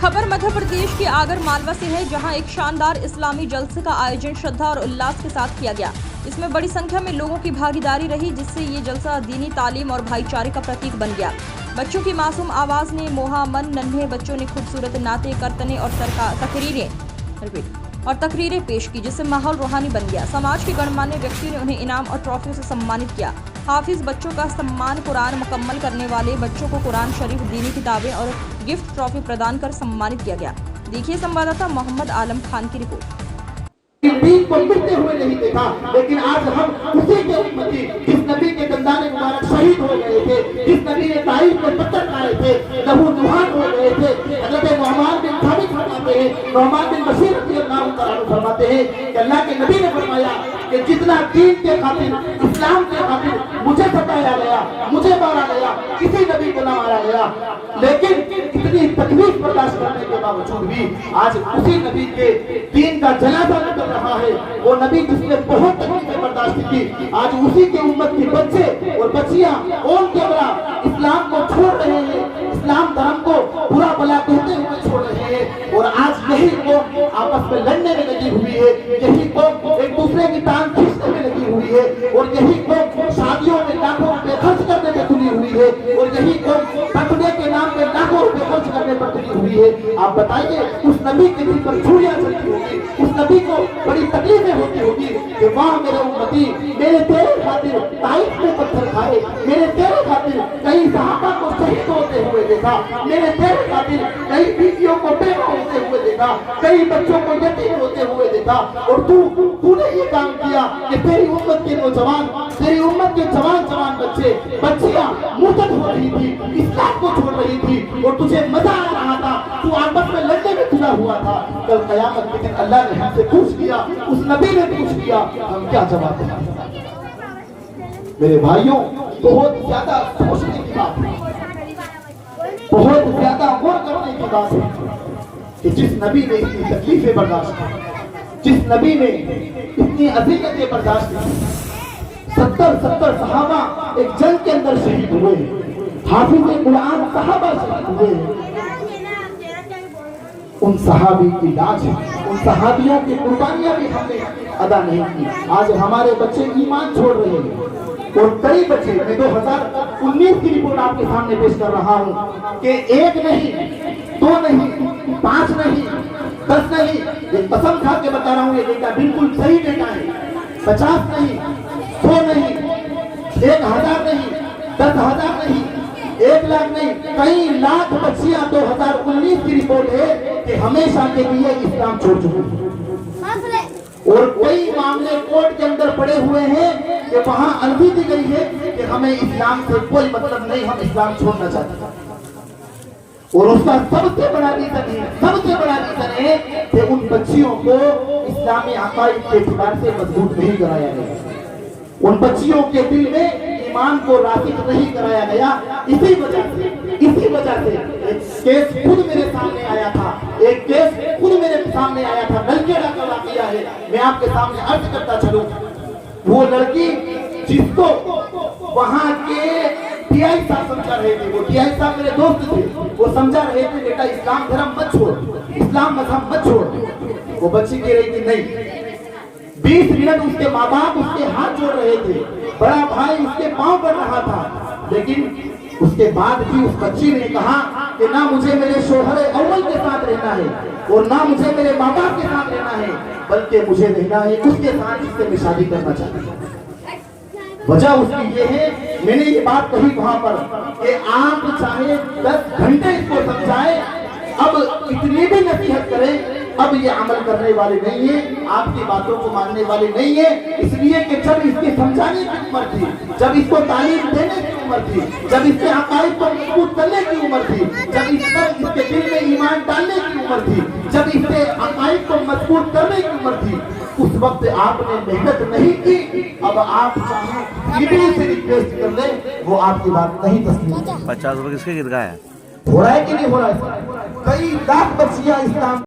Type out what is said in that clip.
खबर मध्य प्रदेश के आगर मालवा से है, जहां एक शानदार इस्लामी जलसे का आयोजन श्रद्धा और उल्लास के साथ किया गया। इसमें बड़ी संख्या में लोगों की भागीदारी रही, जिससे ये जलसा दीनी तालीम और भाईचारे का प्रतीक बन गया। बच्चों की मासूम आवाज ने मोहा मन, नन्हे बच्चों ने खूबसूरत नाते, करतने और तकरीरें पेश की, जिससे माहौल रूहानी बन गया। समाज के गणमान्य व्यक्ति ने उन्हें इनाम और ट्रॉफियों से सम्मानित किया। हाफिज बच्चों का सम्मान, कुरान मुकम्मल करने वाले बच्चों को कुरान शरीफ, दीनी किताबें और गिफ्ट ट्रॉफी प्रदान कर सम्मानित किया गया। देखिए संवाददाता मोहम्मद आलम खान की रिपोर्ट। दीन को मिटते हुए नहीं देखा, लेकिन आज हम उसी के उम्मती, जिस नबी के दंदाने मुबारक शहीद हो गए थे, जिस नबी ने तारीफ को पत्थर मारे थे, लहू लुहान हो गए थे। हज़रत नौमान बिन साबित फरमाते हैं, नौमान बिन बशीर रज़ियल्लाहु तआला अन्हु फरमाते हैं कि अल्लाह के नबी ने फरमाया कि जितना दीन के खातिर, इस्लाम के खातिर मुझे सताया गया, मुझे मारा गया, किसी नबी को ना मारा गया, लेकिन इतनी तकलीफ बर्दाश्त करने के बावजूद भी आज उसी नबी के दीन का जनाजा निकल रहा है। वो नबी जिसने बहुत तकलीफें बर्दाश्त की, आज उसी के उम्मत के बच्चे और बच्चियां ओन कैमरा इस्लाम को छोड़ रहे हैं, इस्लाम धर्म को बुरा भला कहते हुए छोड़ रहे हैं। और आज यही कौम आपस में लड़ने में लगी हुई है, यही कौम एक दूसरे की टांग खींचने में लगी हुई है, और यही कौम शादियों में लाखों रुपए खर्च करने में तुली हुई है, और यही कौम बर्थडे के नाम पे लाखों रुपए खर्च करने पर तुली हुई है। आप बताइए, उस नबी के दिल पर छुरियां चलती होगी, उस नबी को बड़ी तकलीफें होती होगी कि वहाँ मेरे उम्मती मेरे तेरे खातिर ताइफ में पत्थर खाए, मेरे तेरे खातिर कई सहाबा को शहीद होते हुए देखा, मेरे तेरे खातिर कई बीवियों को बेवा होते हुए देखा, कई बच्चों को यतीम होते हुए देखा, और तूने ये काम किया कि तेरी उम्मत के नौजवान, तेरी उम्मत के जवान बच्चे बच्चियां मुर्तद हो रही थी, इस्लाम को छोड़ रही थी, और तुझे मजा आ रहा था, तू आपस में लड़ने में तुला हुआ था। कल क़यामत के दिन अल्लाह ने हमसे पूछ लिया, उस नबी ने पूछ लिया, हम क्या जवाब दें? मेरे भाइयों, बहुत ज्यादा सोचने की बात है, बहुत ज्यादा गौर करने की बात है कि जिस नबी ने इतनी तकलीफें बर्दाश्त की, जिस नबी ने इतनी अज़ियतें बर्दाश्त की, 70 सहाबा एक जंग के अंदर शहीद हुए, हाफिज़ कुरान सहाबा शहीद हुए। उन सहाबी की लाज, उन सहाबियों की कुर्बानियां भी हमने अदा नहीं की। आज हमारे बच्चे ईमान छोड़ रहे हैं, और कई बच्चे, मैं 2019 की रिपोर्ट आपके सामने पेश कर रहा हूं कि 1 नहीं, 2 नहीं, 5 नहीं, 10 नहीं, ये कसम खा के बता रहा हूं, ये डेटा बिल्कुल सही डेटा है। 50 नहीं, 100 नहीं, 1000 नहीं, 10,000 नहीं, 1 लाख नहीं, कई लाख बच्चियां 2019 की रिपोर्ट है कि हमेशा के लिए इस्लाम छोड़ चुकी है। और कई मामले कोर्ट के अंदर पड़े हुए हैं कि वहां अर्जी दी गई है कि हमें इस्लाम से कोई मतलब नहीं, हम इस्लाम छोड़ना चाहते हैं। और उसका सबसे बड़ा रीजन है कि उन बच्चियों को इस्लामी अकाईद के एतबार से मजबूत नहीं कराया गया, उन बच्चियों के दिल में ईमान को रासिख नहीं कराया गया। इसी वजह से एक केस खुद मेरे सामने आया था, नलखेड़ा का वाकया है, मैं आपके सामने अर्ज करता चलूं। वो लड़की जिसको वहां के टीआई साहब समझा रहे थे, वो टीआई साहब मेरे दोस्त थे, वो समझा रहे थे बेटा इस्लाम धर्म मत छोड़, इस्लाम मजहब मत छोड़। वो बच्ची कह रही थी नहीं। 20 मिनट उसके माँ बाप उसके हाथ जोड़ रहे थे, बड़ा भाई उसके पांव पड़ रहा था, लेकिन उसके बाद भी उस बच्ची ने कहा कि ना मुझे मेरे शोहर अव्वल के साथ रहना है, और ना मुझे मेरे माँ बाप के साथ रहना है, बल्कि मुझे रहना है उसके साथ जिससे मैं शादी करना चाहती हूँ। वजह उसकी ये है, मैंने ये बात कही वहां पर कि आप चाहे 10 घंटे इसको समझाएं, अब इतनी भी नसीहत करें, अब ये अमल करने वाले नहीं है, आपकी बातों को मानने वाले नहीं है। इसलिए कि जब इसके समझाने की उम्र थी, जब इसको तालीम देने की उम्र थी, जब इसके अकाईद को मजबूत करने की उम्र थी, जब इस पर इसके दिल में ईमान डालने की उम्र थी, जब इसके अकाईद को मजबूत करने की उम्र थी, उस वक्त आपने मेहनत नहीं की। अब आप चाहे किसी से रिक्वेस्ट कर ले, वो आपकी बात नहीं तस्लीम। 50 रुपए किसके गिर गया है? हो रहा है कि नहीं हो रहा है? कई लाख बच्चियां इस्लाम